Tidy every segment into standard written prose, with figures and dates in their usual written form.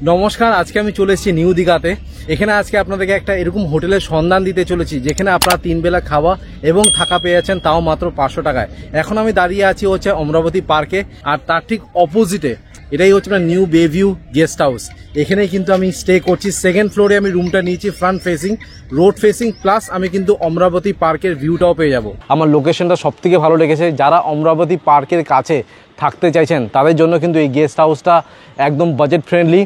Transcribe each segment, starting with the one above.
নমস্কার, আজকে আমি চলে এসেছি নিউ দীঘাতে। এখানে আজকে আপনাদেরকে একটা এরকম হোটেলের সন্ধান দিতে চলেছি যেখানে আপনারা 3 বেলা খাওয়া এবং থাকা পেয়ে যাচ্ছেন, তাও মাত্র 500 টাকায়। এখন আমি দাঁড়িয়ে আছি হচ্ছে অমরাবতী পার্কে, আর তার ঠিক অপোজিটে এটাই হচ্ছে আপনার নিউ বেভিউ গেস্ট হাউস। এখানেই কিন্তু আমি স্টে করছি। সেকেন্ড ফ্লোরে আমি রুমটা নিয়েছি, front facing, road facing, plus আমি কিন্তু অমরাবতী পার্কের ভিউটাও পেয়ে যাব। আমার লোকেশনটা সব থেকে ভালো লেগেছে। যারা অমরাবতী পার্কের কাছে থাকতে চাইছেন তাদের জন্য কিন্তু এই গেস্ট হাউসটা একদম বাজেট ফ্রেন্ডলি।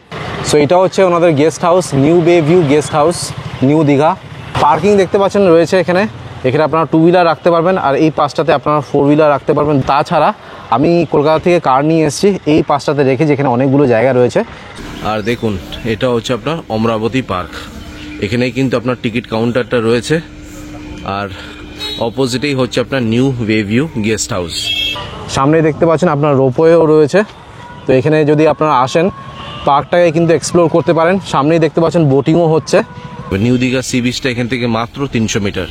সো এটা হচ্ছে ওনাদের guest house, new Bayview guest house, new Digha. Parking দেখতে পাচ্ছেন রয়েছে এখানে। এখানে আপনারা 2 হুইলার রাখতে পারবেন, আর এই পাশটাতে আপনারা 4 হুইলার রাখতে পারবেন। তাছাড়া আমি কলকাতা থেকে কার নিয়ে এসেছি, এই পাশটাতে রেখে যেখানে অনেকগুলো জায়গা রয়েছে। আর দেখুন, এটা হচ্ছে আপনার অমরাবতী পার্ক। এখানেই কিন্তু আপনার টিকিট কাউন্টারটা রয়েছে, আর অপোজিটেই হচ্ছে আপনার নিউ বেভিউ গেস্ট হাউস। সামনে দেখতে পাচ্ছেন আপনার রোপওয়েও রয়েছে। তো এখানে যদি আপনারা আসেন পার্কটাকে কিন্তু এক্সপ্লোর করতে পারেন। সামনেই দেখতে পাচ্ছেন বোটিংও হচ্ছে। নিউ দীঘা সি বিচটা এখান থেকে মাত্র 300 মিটার।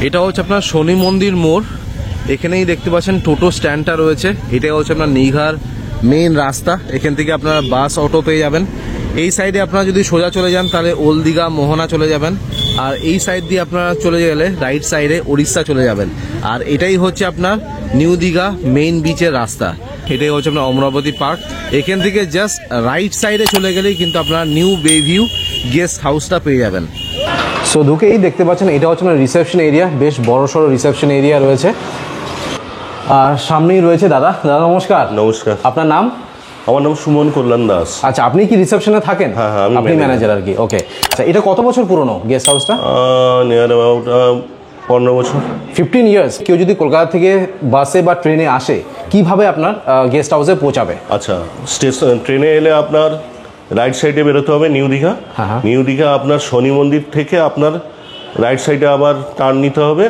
এটা হচ্ছে আপনার শনি মন্দির মোড়। এখানেই দেখতে পাচ্ছেন টোটো স্ট্যান্ডটা রয়েছে। এটাই হচ্ছে আপনার দীঘার মেইন রাস্তা। এখান থেকে আপনারা বাস অটো পেয়ে যাবেন। এই সাইডে আপনারা যদি সোজা চলে যান তাহলে ওল্ড দীঘা মোহনা চলে যাবেন, আর এই সাইড দিয়ে আপনারা চলে গেলে রাইট সাইডে উড়িষ্যা চলে যাবেন। আর এটাই হচ্ছে আপনার নিউ দীঘা মেইন বিচের রাস্তা। এটাই হচ্ছে আপনার অমরাবতী পার্ক। এখান থেকে জাস্ট রাইট সাইডে চলে গেলেই কিন্তু আপনারা নিউ বেভিউ গেস্ট হাউসটা পেয়ে যাবেন। সো ঢুকেই দেখতে পাচ্ছেন এটা হচ্ছে আপনার রিসেপশন এরিয়া। বেশ বড় সড়ো রিসেপশন এরিয়া রয়েছে, আর সামনেই রয়েছে দাদা। দাদা নমস্কার। নমস্কার। আপনার নাম? আমার নাম সুমন কল্যাণ দাস। আচ্ছা, আপনি কি রিসেপশনে থাকেন? হ্যাঁ, আপনি ম্যানেজার আর কি। ওকে, আচ্ছা, এটা কত বছর পুরনো গেস্ট হাউসটা? নিয়ার অ্যাবাউট 15 বছর। 15 ইয়ার্স। কেউ যদি কলকাতা থেকে বাসে বা ট্রেনে আসে কিভাবে আপনার গেস্ট হাউসে পৌঁছাবে? আচ্ছা, স্টেশন ট্রেনে এলে আপনার রাইট সাইডে বেরোতে হবে নিউ দীঘা। নিউ দীঘা আপনার শনি মন্দির থেকে আপনার রাইট সাইডে আবার টার্ন নিতে হবে।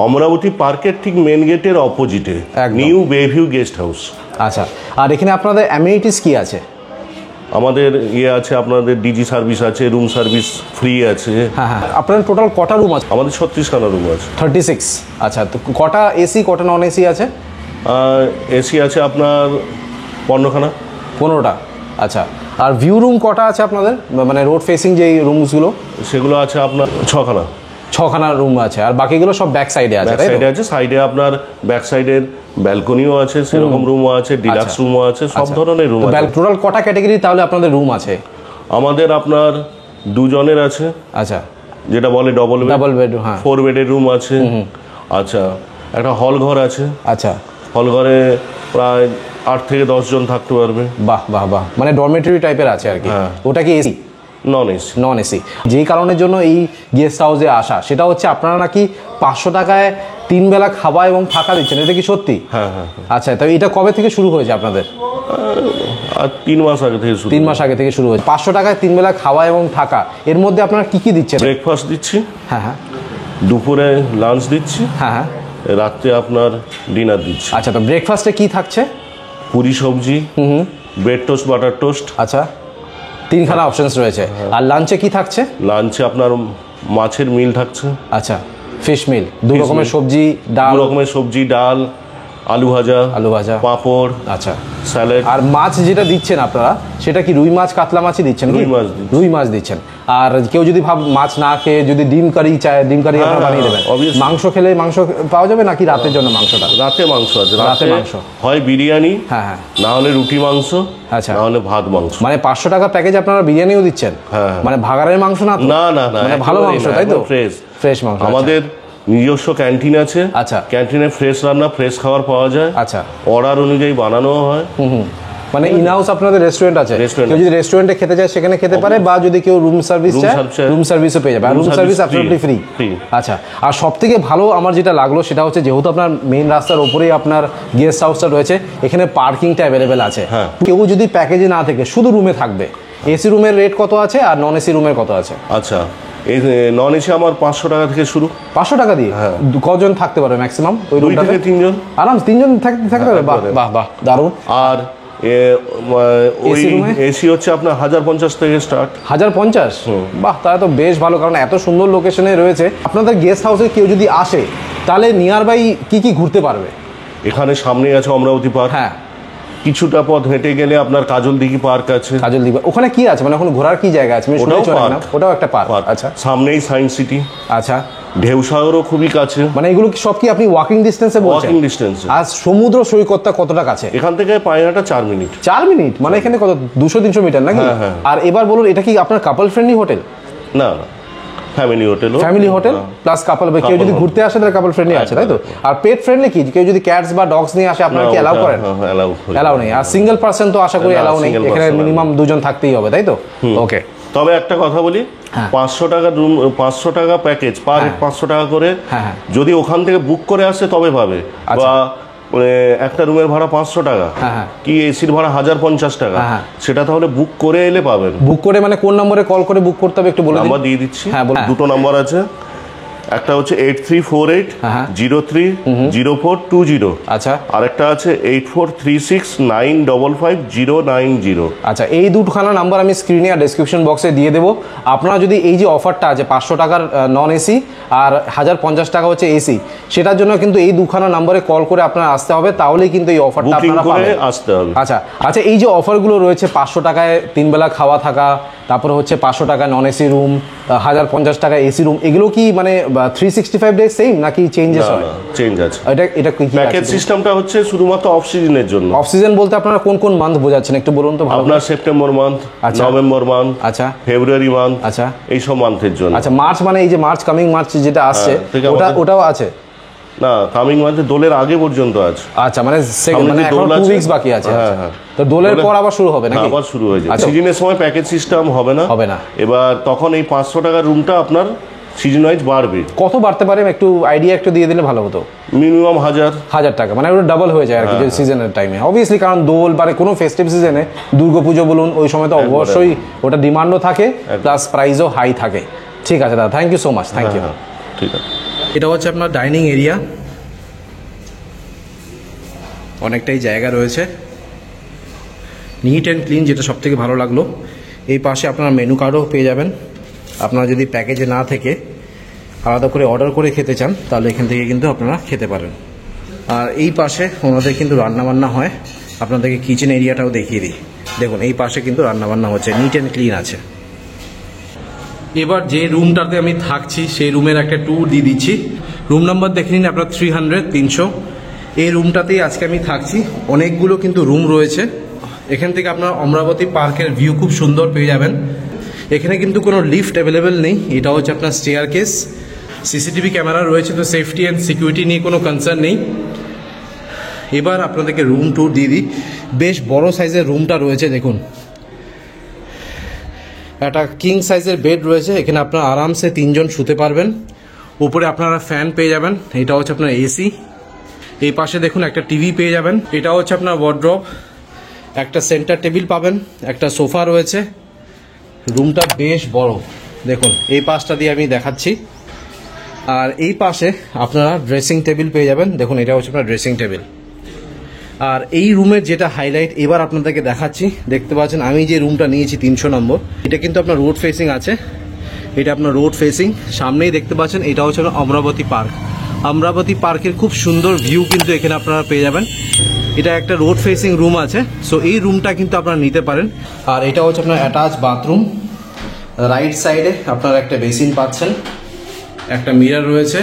অমরাবতী পার্কের ঠিক মেন গেটের অপোজিটে নিউ বেভিউ গেস্ট হাউস। আচ্ছা, আর এখানে আপনাদের অ্যামিনিটিস কি আছে? আমাদের আছে, আপনাদের ডিজি সার্ভিস আছে, রুম সার্ভিস ফ্রি আছে। হ্যাঁ হ্যাঁ। আপনার টোটাল কটা রুম আছে? আমাদের 36খানা রুম আছে। 36। আচ্ছা, তো কটা এসি কটা নন এসি আছে? এসি আছে আপনার 15খানা। 15টা। আচ্ছা, আর ভিউ রুম কটা আছে আপনাদের, মানে রোড ফেসিং যে রুমসগুলো? সেগুলো আছে আপনার 6খানা। 6খানা রুম আছে, আর বাকিগুলো সব ব্যাক সাইডে আছে? ব্যাক সাইডে আছে। সাইডে আপনার ব্যাক সাইডের ব্যালকনিও আছে, সেরকম রুমও আছে, ডিলাক্স রুমও আছে, সব ধরনের রুম আছে। টোটাল কটা ক্যাটাগরি তাহলে আপনাদের রুম আছে? আমাদের আপনার 2 জনের আছে। আচ্ছা, যেটা বলে ডবল বেড। হ্যাঁ, 4 বেডের রুম আছে। আচ্ছা, একটা হল ঘর আছে। আচ্ছা, হল ঘরে প্রায় 8 থেকে 10 জন থাকতে পারবে। বাহ বাহ বাহ, মানে ডরমেটরি টাইপের আছে আর কি। ওটা কি AC? Non AC. Non AC. যেই কারণের জন্য এই গেস্ট হাউসে আসা, সেটা হচ্ছে আপনারা নাকি 500 টাকায় 3 বেলা খাওয়া এবং থাকা দিচ্ছেন। এটা কি সত্যি? হ্যাঁ হ্যাঁ। আচ্ছা, তবে এটা কবে থেকে শুরু হয়েছে আপনাদের? 3 মাস আগে থেকে শুরু। 3 মাস আগে থেকে শুরু হয়েছে। 500 টাকায় 3 বেলা খাওয়া এবং থাকা, এর মধ্যে আপনারা কি কি দিচ্ছেন? ব্রেকফাস্ট দিচ্ছি। হ্যাঁ হ্যাঁ। দুপুরে লাঞ্চ দিচ্ছি। হ্যাঁ হ্যাঁ। রাত্রে আপনার ডিনার দিচ্ছি। আচ্ছা, তো ব্রেকফাস্টে কি থাকছে? পুরি সবজি, ব্রেড টোস্ট, বাটার টোস্ট। আচ্ছা, 3খানা অপশনস রয়েছে। আর লাঞ্চে কি থাকছে? লাঞ্চে আপনার মাছের মিল থাকছে। আচ্ছা, ফিশ মিল, 2 রকমের সবজি, ডাল। 2 রকমের সবজি, ডাল, আলু ভাজা, পাঁপড়, আচ্ছা, স্যালাড। আর মাছ যেটা দিচ্ছেন আপনারা, সেটা কি রুই মাছ, কাতলা মাছই দিচ্ছেন? রুই মাছ দিচ্ছেন। আর কেউ যদি মাছ না খেয়ে যদি ডিম কারি চায়, ডিম কারি আপনারা বানিয়ে দেবেন? মাংস খেলে মাংস পাওয়া যাবে নাকি রাতের জন্য মাংসটা? রাতে মাংস আছে। রাতে মাংস হয় বিরিয়ানি, হ্যাঁ হ্যাঁ, না হলে রুটি মাংস, আচ্ছা, না হলে ভাত মাংস। মানে 500 টাকা প্যাকেজ আপনারা বিরিয়ানিও দিচ্ছেন? হ্যাঁ। মানে ভাগাড়ের মাংস না? না না না, মানে ভালো মাংস, তাই তো? ফ্রেশ মাংস। আমাদের নিজস্ব ক্যান্টিন আছে। আচ্ছা, ক্যান্টিনে ফ্রেশ রান্না, ফ্রেশ খাবার পাওয়া যায়। আচ্ছা, অর্ডার অনুযায়ী বানানো হয়। মানে ইন হাউস আপনাদের রেস্টুরেন্ট আছে? কেউ যদি রেস্টুরেন্টে খেতে চায় সেখানে খেতে পারে, বা যদি কেউ রুম সার্ভিস চায় রুম সার্ভিসও পেয়ে যাবে। আর রুম সার্ভিস অ্যাবসলিউটলি ফ্রি। আচ্ছা, আর সবথেকে ভালো আমার যেটা লাগলো সেটা হচ্ছে, যেহেতু আপনার মেইন রাস্তার ওপরেই আপনার গেস্ট হাউসটা রয়েছে, এখানে পার্কিংটা অ্যাভেলেবেল আছে। কেউ যদি প্যাকেজে না থেকে শুধু রুমে থাকবে, এসি রুমের রেট কত আছে আর নন এসি রুমের কত আছে? আচ্ছা, এই নন এসি আমার 500 টাকা থেকে শুরু। 500 টাকা দিয়ে? হ্যাঁ। কজন থাকতে পারবে ম্যাক্সিমাম ওই রুমটাতে? 2 থেকে 3 জন আরাম। 3 জন থাকতে পারবে? বাহ বাহ বাহ, দারুণ। আর ওই এসি হচ্ছে আপনার 1050 থেকে স্টার্ট। 1050? বাহ, তাহলে তো বেশ ভালো, কারণ এত সুন্দর লোকেশনে রয়েছে। আপনাদের গেস্ট হাউসে কেউ যদি আসে তাহলে নিয়ার বাই কি কি ঘুরতে পারবে? এখানে সামনে আছে অমরাবতী পার্ক। হ্যাঁ। কিছুটা পথ হেঁটে গেলে আপনার কাজল দিঘি পার্ক আছে। কাজল দিঘি, ওখানে কি আছে মানে ওখানে ঘোরার কি জায়গা আছে? ওটাও একটা পার্ক। আচ্ছা, সামনেই সায়েন্স সিটি। আচ্ছা, ঢেউসাগরও খুবই কাছে। মানে এগুলো সব কি আপনি ওয়াকিং ডিস্টেন্সে বলছেন? Walking distance. আর সমুদ্র সৈকতটা কতটা কাছে? এখান থেকে পায়ে হাঁটা 4 মিনিট। 4 মিনিট মানে এখানে কত 200-300 মিটার নাকি? আর এবার বলুন, এটা কি আপনার কাপল ফ্রেন্ডলি হোটেল? না না, family hotel. Family hotel plus couple, কেউ যদি ঘুরতে আসে তাহলে কাপল ফ্রেন্ডলি আছে, তাই তো? আর পেট ফ্রেন্ডলি কি, কেউ যদি ক্যাটস বা ডগস নিয়ে আসে আপনারা কি অ্যালাউ করেন? অ্যালাউ নেই। আর সিঙ্গেল পারসন তো আশা করি অ্যালাউ নেই, এখানে মিনিমাম 2 জন থাকতেই হবে, তাই তো? ওকে। তবে একটা কথা বলি, 500 টাকা রুম, 500 টাকা প্যাকেজ, পার হেড 500 টাকা করে। যদি ওখান থেকে বুক করে আসে তবে পাবে। বা একটা রুমের ভাড়া 500 টাকা, কি এসির ভাড়া 1050 টাকা, সেটা তাহলে বুক করে এলে পাবেন। বুক করে মানে কোন নম্বরে কল করে বুক করতে হবে একটু বলে দিন। নাম্বার দিয়ে দিচ্ছি। দুটো নাম্বার আছে, একটা হচ্ছে 8348030420। আচ্ছা, আরেকটা আছে 8436955090। আচ্ছা, এই দুটোখানা নাম্বার আমি স্ক্রিনে আর ডেসক্রিপশন বক্সে দিয়ে দেবো। আপনারা যদি এই যে অফারটা আছে 500 টাকার নন এসি আর 1050 টাকা হচ্ছে এসি, সেটার জন্য কিন্তু এই দুখানা নাম্বারে কল করে আপনারা আসতে হবে, তাহলেই কিন্তু এই অফারটা আপনারা পাবেন। আসতে হবে। আচ্ছা আচ্ছা, এই যে অফারগুলো রয়েছে 500 টাকায় 3 বেলা খাওয়া থাকা, তারপরে হচ্ছে 500 টাকা নন এসি রুম, 1050 টাকা এসি রুম, এগুলো কি মানে 365 ডেজ সেম নাকি চেঞ্জেস হয়? চেঞ্জ আছে। এটা কি প্যাকেজ সিস্টেমটা হচ্ছে শুধুমাত্র অফ সিজনের জন্য। অফ সিজন বলতে আপনারা কোন কোন মান্থ বোঝাচ্ছেন একটু বলুন তো ভালো। আপনার সেপ্টেম্বর মান্থ, নভেম্বর মান্থ, আচ্ছা, ফেব্রুয়ারি মান্থ, আচ্ছা, এই সব মান্থের জন্য। আচ্ছা, মার্চ মানে এই যে মার্চ, কামিং মার্চ যেটা আসছে ওটাও আছে না? কামিং মান্থে দোলের আগে পর্যন্ত আছে। আচ্ছা, মানে এখন 2 উইকস বাকি আছে। তো দোলের পর আবার শুরু হবে নাকি? আবার শুরু হয়ে যাবে। সিজনের সময় প্যাকেজ সিস্টেম হবে না। এবার তখন এই 500 টাকার রুমটা আপনার সিজন ওয়াইজ বাড়বে। কত বাড়তে পারে একটু আইডিয়া একটু দিয়ে দিলে ভালো হতো। মিনিমাম 1000 টাকা, মানে ওটা ডাবল হয়ে যায় আর কি সিজনের টাইমে। অবভিয়াসলি কারণ দোল মানে কোনো ফেস্টিভ সিজনে, দুর্গাপুজো বলুন, ওই সময় তো অবশ্যই ওটা ডিমান্ডও থাকে প্লাস প্রাইসও হাই থাকে। ঠিক আছে দাদা, thank you so much. Thank you. ঠিক আছে, এটা হচ্ছে আপনার ডাইনিং এরিয়া, অনেকটাই জায়গা রয়েছে, নিট অ্যান্ড ক্লিন, যেটা সব থেকে ভালো লাগলো। এই পাশে আপনার মেনু কার্ডও পেয়ে যাবেন। আপনারা যদি প্যাকেজে না থেকে আলাদা করে অর্ডার করে খেতে চান তাহলে এখান থেকে কিন্তু আপনারা খেতে পারেন। আর এই পাশে ওনাদের কিন্তু রান্নাবান্না হয়, আপনাদেরকে কিচেন এরিয়াটাও দেখিয়ে দিই। দেখুন এই পাশে কিন্তু রান্নাবান্না হচ্ছে, নিট অ্যান্ড ক্লিন আছে। এবার যে রুমটাতে আমি থাকছি সেই রুমের একটা ট্যুর দিয়ে দিচ্ছি। রুম নাম্বার দেখে নিন আপনার 300। এই রুমটাতেই আজকে আমি থাকছি। অনেকগুলো কিন্তু রুম রয়েছে। এখান থেকে আপনার অমরাবতী পার্কের ভিউ খুব সুন্দর পেয়ে যাবেন। এখানে কিন্তু কোনো লিফট অ্যাভেলেবেল নেই, এটা হচ্ছে আপনার স্টেয়ার কেস। সিসিটিভি ক্যামেরা রয়েছে, তো সেফটি অ্যান্ড সিকিউরিটি নিয়ে কোনো কনসার্ন নেই। এবার আপনাদেরকে রুম ট্যুর দিয়ে দিই। বেশ বড় সাইজের রুমটা রয়েছে, দেখুন একটা কিং সাইজের বেড রয়েছে, এখানে আপনারা আরামসে 3 জন শুতে পারবেন। উপরে আপনারা ফ্যান পেয়ে যাবেন, এটা হচ্ছে আপনার এসি। এই পাশে দেখুন একটা টিভি পেয়ে যাবেন, এটা হচ্ছে আপনার ওয়ার্ড্রপ। একটা সেন্টার টেবিল পাবেন, একটা সোফা রয়েছে। রুমটা বেশ বড়, দেখুন এই পাশটা দিয়ে আমি দেখাচ্ছি। আর এই পাশে আপনারা ড্রেসিং টেবিল পেয়ে যাবেন, দেখুন এটা হচ্ছে আপনার ড্রেসিং টেবিল। আর এই রুমের যেটা হাইলাইট এবার আপনাদেরকে দেখাচ্ছি, দেখতে পাচ্ছেন আমি যে রুমটা নিয়েছি 300 নম্বর, এটা কিন্তু আপনার রোড ফেসিং আছে। এটা আপনার রোড ফেসিং, সামনেই দেখতে পাচ্ছেন এটা হচ্ছে অমরাবতী পার্ক। অমরাবতী পার্কের খুব সুন্দর ভিউ কিন্তু এখানে আপনারা পেয়ে যাবেন। এটা একটা রোড ফেসিং রুম আছে, সো এই রুমটা কিন্তু আপনারা নিতে পারেন। আর এটা হচ্ছে আপনার অ্যাটাচ বাথরুম। রাইট সাইডে আপনারা একটা বেসিন পাচ্ছেন, একটা মিরর রয়েছে।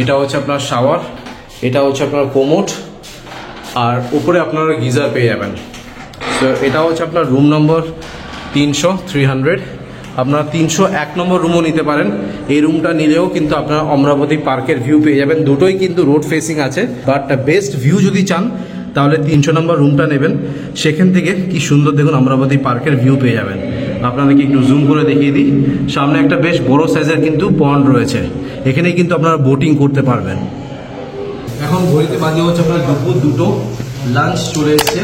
এটা হচ্ছে আপনার শাওয়ার, এটা হচ্ছে আপনার কোমোড, আর উপরে আপনারা গিজার পেয়ে যাবেন। সো এটা হচ্ছে আপনার রুম নম্বর 300। আপনারা 301 নম্বর রুমও নিতে পারেন। এই রুমটা নিলেও কিন্তু আপনারা অমরাবতী পার্কের ভিউ পেয়ে যাবেন। দুটোই কিন্তু রোড ফেসিং আছে, বাট বেস্ট ভিউ যদি চান তাহলে 300 নম্বর রুমটা নেবেন। সেখান থেকে কি সুন্দর দেখুন অমরাবতী পার্কের ভিউ পেয়ে যাবেন। আপনাদেরকে একটু জুম করে দেখিয়ে দিই, সামনে একটা বেশ বড় সাইজের কিন্তু পন্ড রয়েছে, এখানে কিন্তু আপনারা বোটিং করতে পারবেন। এখন ঘড়িতে বাজে হচ্ছে আপনার দুপুর 2টো, লাঞ্চ চলে এসছে।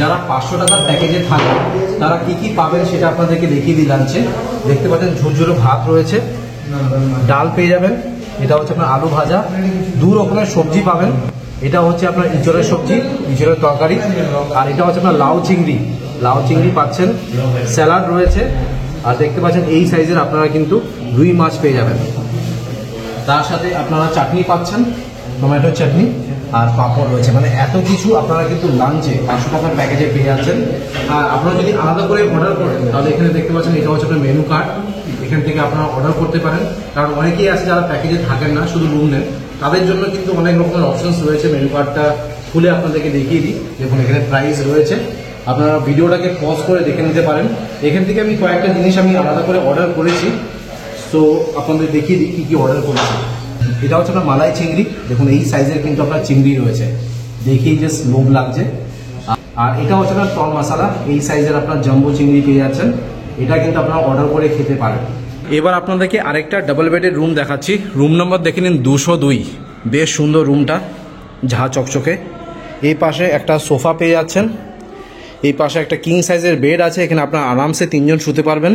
যারা 500 টাকার প্যাকেজে থাকে তারা কি কি পাবেন সেটা আপনাদেরকে দেখিয়ে দিই। লাঞ্চে দেখতে পাচ্ছেন ঝুরঝুরে ভাত রয়েছে, ডাল পেয়ে যাবেন, এটা হচ্ছে আপনার আলু ভাজা, 2 রকমের সবজি পাবেন। এটা হচ্ছে আপনার ইঁচড়ের সবজি, ইঁচড়ের তরকারি, আর এটা হচ্ছে আপনার লাউ চিংড়ি পাচ্ছেন। স্যালাড রয়েছে, আর দেখতে পাচ্ছেন এই সাইজের আপনারা কিন্তু রুই মাছ পেয়ে যাবেন। তার সাথে আপনারা চাটনি পাচ্ছেন, টমেটো চাটনি। আর পাঁপড় রয়েছে, মানে এত কিছু আপনারা কিন্তু লাঞ্চে 500 টাকার প্যাকেজে পেয়ে যাচ্ছেন। আর আপনারা যদি আলাদা করে অর্ডার করেন তাহলে এখানে দেখতে পাচ্ছেন এটা হচ্ছে আপনার মেনু কার্ড, এখান থেকে আপনারা অর্ডার করতে পারেন। কারণ অনেকেই আছে যারা প্যাকেজে থাকেন না, শুধু রুম নেন, তাদের জন্য কিন্তু অনেক রকমের অপশনস রয়েছে। মেনু কার্ডটা খুলে আপনাদেরকে দেখিয়ে দিই। দেখুন এখানে প্রাইস রয়েছে, আপনারা ভিডিওটাকে পজ করে দেখে নিতে পারেন। এখান থেকে আমি কয়েকটা জিনিস আমি আলাদা করে অর্ডার করেছি, তো আপনাদের দেখিয়ে দিই কী কী অর্ডার করেছি। এটা হচ্ছে আপনার মালাই চিংড়ি, দেখুন এই সাইজের কিন্তু আপনার চিংড়ি রয়েছে, দেখেই জাস্ট লোভ লাগছে। আর এটা হচ্ছে আপনার টল মশলা, এই সাইজের আপনার জাম্বো চিংড়ি পেয়ে যাচ্ছেন, এটা কিন্তু আপনারা অর্ডার করে খেতে পারেন। এবার আপনাদেরকে আরেকটা ডাবল বেডের রুম দেখাচ্ছি। রুম নম্বর দেখে নিন 202, বেশ সুন্দর রুমটা, ঝা চকচকে। এই পাশে একটা সোফা পেয়ে যাচ্ছেন, এই পাশে একটা কিং সাইজের বেড আছে, এখানে আপনার আরামসে 3 জন শুতে পারবেন।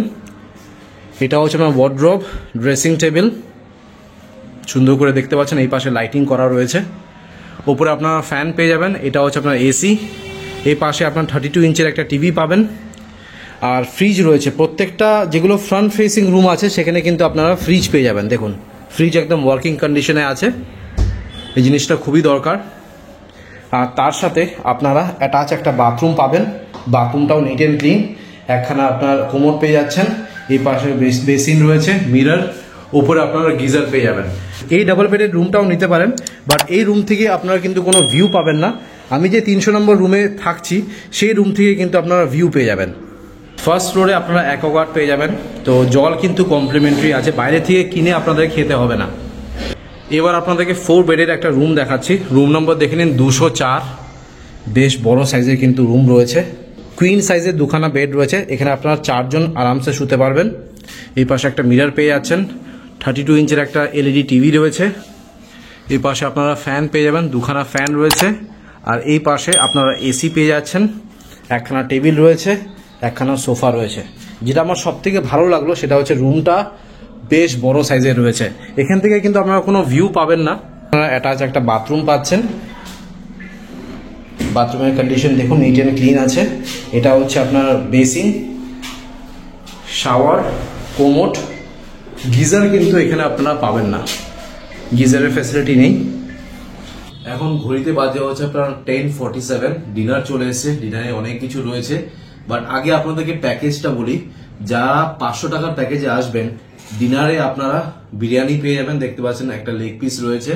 এটা হচ্ছে আপনার ওয়ার্ড্রোব, ড্রেসিং টেবিল, সুন্দর করে দেখতে পাচ্ছেন। এই পাশে লাইটিং করা রয়েছে, ওপরে আপনারা ফ্যান পেয়ে যাবেন। এটা হচ্ছে আপনার এসি, এই পাশে আপনার 32 ইঞ্চের একটা টিভি পাবেন। আর ফ্রিজ রয়েছে, প্রত্যেকটা যেগুলো ফ্রন্ট ফেসিং রুম আছে সেখানে কিন্তু আপনারা ফ্রিজ পেয়ে যাবেন। দেখুন ফ্রিজ একদম ওয়ার্কিং কন্ডিশনে আছে, এই জিনিসটা খুবই দরকার। আর তার সাথে আপনারা অ্যাটাচ একটা বাথরুম পাবেন, বাথরুমটাও নিট অ্যান্ড ক্লিন। একখানা আপনার কোমোড পেয়ে যাচ্ছেন, এই পাশে বেসিন রয়েছে, মিরর, উপরে আপনারা গিজার পেয়ে যাবেন। এই ডাবল বেডের রুমটাও নিতে পারেন, বাট এই রুম থেকে আপনারা কিন্তু কোনো ভিউ পাবেন না। আমি যে 300 নম্বর রুমে থাকছি সেই রুম থেকে কিন্তু আপনারা ভিউ পেয়ে যাবেন। ফার্স্ট ফ্লোরে আপনারা অ্যাকোয়াগার্ড পেয়ে যাবেন, তো জল কিন্তু কমপ্লিমেন্টারি আছে, বাইরে থেকে কিনে আপনাদের খেতে হবে না। এবার আপনাদেরকে 4 বেডের একটা রুম দেখাচ্ছি। রুম নম্বর দেখে নিন 204, বেশ বড় সাইজের কিন্তু রুম রয়েছে, কুইন সাইজের 2খানা বেড রয়েছে, এখানে আপনারা 4 জন আরামসে শুতে পারবেন। এই পাশে একটা মিরর পেয়ে যাচ্ছেন, 32 ইঞ্চের একটা এলইডি টিভি রয়েছে, এই পাশে আপনারা ফ্যান পেয়ে যাবেন, 2খানা ফ্যান রয়েছে। আর এই পাশে আপনারা এসি পেয়ে যাচ্ছেন, একখানা টেবিল রয়েছে, একখানা সোফা রয়েছে। যেটা আমার সব থেকে ভালো লাগলো সেটা হচ্ছে রুমটা বেশ বড় সাইজের রয়েছে, এখান থেকে কিন্তু আপনারা কোনো ভিউ পাবেন না। আপনারা অ্যাটাচ একটা বাথরুম পাচ্ছেন, বাথরুমের কন্ডিশন দেখুন নিট অ্যান্ড ক্লিন আছে। এটা হচ্ছে আপনার বেসিন, শাওয়ার, কোমোড, গিজার কিন্তু এখানে আপনারা পাবেন না, গিজারের ফ্যাসিলিটি নেই। এখন ঘড়িতে বাজে হচ্ছে আপনার 10:47, ডিনার চলে এসেছে, ডিনারে অনেক কিছু রয়েছে। বাট আগে আপনাদেরকে প্যাকেজটা বলি, যারা 500 টাকার প্যাকেজে আসবেন, ডিনারে আপনারা বিরিয়ানি পেয়ে যাবেন, দেখতে পাচ্ছেন একটা লেগ পিস রয়েছে,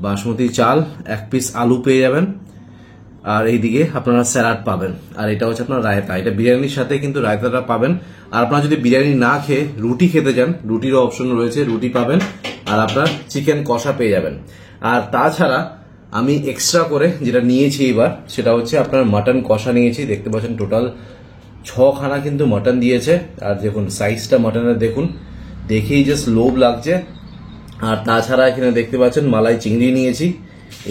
বাসমতি চাল, 1 পিস আলু পেয়ে যাবেন, আর এইদিকে আপনারা স্যালাড পাবেন। আর এটা হচ্ছে আপনার রায়তা, এটা বিরিয়ানির সাথে কিন্তু রায়তাটা পাবেন। আর আপনারা যদি বিরিয়ানি না খেয়ে রুটি খেতে চান, রুটিরও অপশন রয়েছে, রুটি পাবেন। আর আপনার চিকেন কষা পেয়ে যাবেন। আর তাছাড়া আমি এক্সট্রা করে যেটা নিয়েছি এবার, সেটা হচ্ছে আপনার মাটন কষা নিয়েছি, দেখতে পাচ্ছেন টোটাল 6খানা কিন্তু মাটন দিয়েছে। আর দেখুন সাইজটা মাটনের দেখুন, দেখেই জাস্ট লোভ লাগছে। আর তাছাড়া এখানে দেখতে পাচ্ছেন মালাই চিংড়ি নিয়েছি,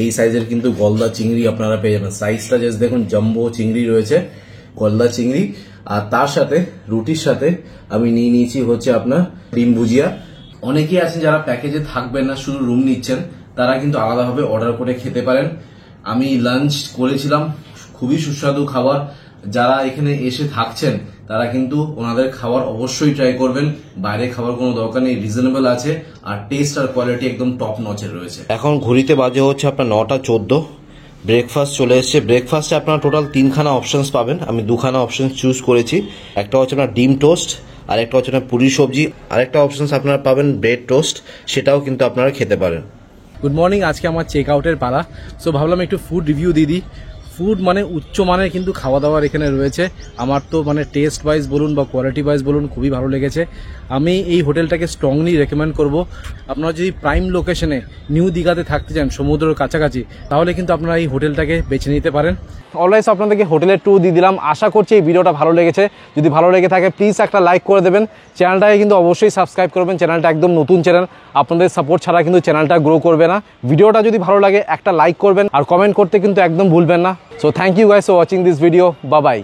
এই সাইজের কিন্তু গলদা চিংড়ি আপনারা পেয়ে যাবেন। সাইজটা জাস্ট দেখুন, জাম্বো চিংড়ি রয়েছে, গলদা চিংড়ি। আর তার সাথে রুটির সাথে আমি নিয়ে নিয়েছি হচ্ছে আপনার ডিম ভুজিয়া। অনেকেই আছেন যারা প্যাকেজে থাকবেন না, শুধু রুম নিচ্ছেন, তারা কিন্তু আলাদাভাবে অর্ডার করে খেতে পারেন। আমি লাঞ্চ করেছিলাম, খুবই সুস্বাদু খাবার। যারা এখানে এসে থাকছেন তারা কিন্তু ওনাদের খাবার অবশ্যই ট্রাই করবেন, বাইরে খাবার কোনো দরকার নেই, রিজনেবল আছে। আর টেস্ট আর কোয়ালিটি একদম টপ নচের রয়েছে। এখন ঘড়িতে বাজে হচ্ছে আপনার 9:14, ব্রেকফাস্ট চলে এসছে। ব্রেকফাস্টে আপনারা টোটাল 3খানা অপশনস পাবেন, আমি 2খানা অপশন চুজ করেছি। একটা হচ্ছে আপনার ডিম টোস্ট, আর একটা হচ্ছে আপনার পুরি সবজি, আরেকটা অপশনস আপনারা পাবেন ব্রেড টোস্ট, সেটাও কিন্তু আপনারা খেতে পারেন। গুড মর্নিং, আজকে আমার চেক আউটের পালা, সো ভাবলাম একটু ফুড রিভিউ দিয়ে দিই। ফুড মানে উচ্চ মানের কিন্তু খাওয়া দাওয়ার এখানে রয়েছে। আমার তো মানে টেস্ট ওয়াইজ বলুন বা কোয়ালিটি ওয়াইজ বলুন খুবই ভালো লেগেছে। আমি এই হোটেলটাকে স্ট্রংলি রেকমেন্ড করব। আপনারা যদি প্রাইম লোকেশনে নিউ দীঘাতে থাকতে চান, সমুদ্রের কাছাকাছি, তাহলে কিন্তু আপনারা এই হোটেলটাকে বেছে নিতে পারেন। অলওয়েজ আপনাদেরকে হোটেলের ট্যুর দিয়ে দিলাম, আশা করছি এই ভিডিওটা ভালো লেগেছে। যদি ভালো লেগে থাকে প্লিজ একটা লাইক করে দেবেন, চ্যানেলটাকে কিন্তু অবশ্যই সাবস্ক্রাইব করবেন। চ্যানেলটা একদম নতুন চ্যানেল, আপনাদের সাপোর্ট ছাড়া কিন্তু চ্যানেলটা গ্রো করবে না। ভিডিওটা যদি ভালো লাগে একটা লাইক করবেন, আর কমেন্ট করতে কিন্তু একদম ভুলবেন না। So thank you guys for watching this video, bye by.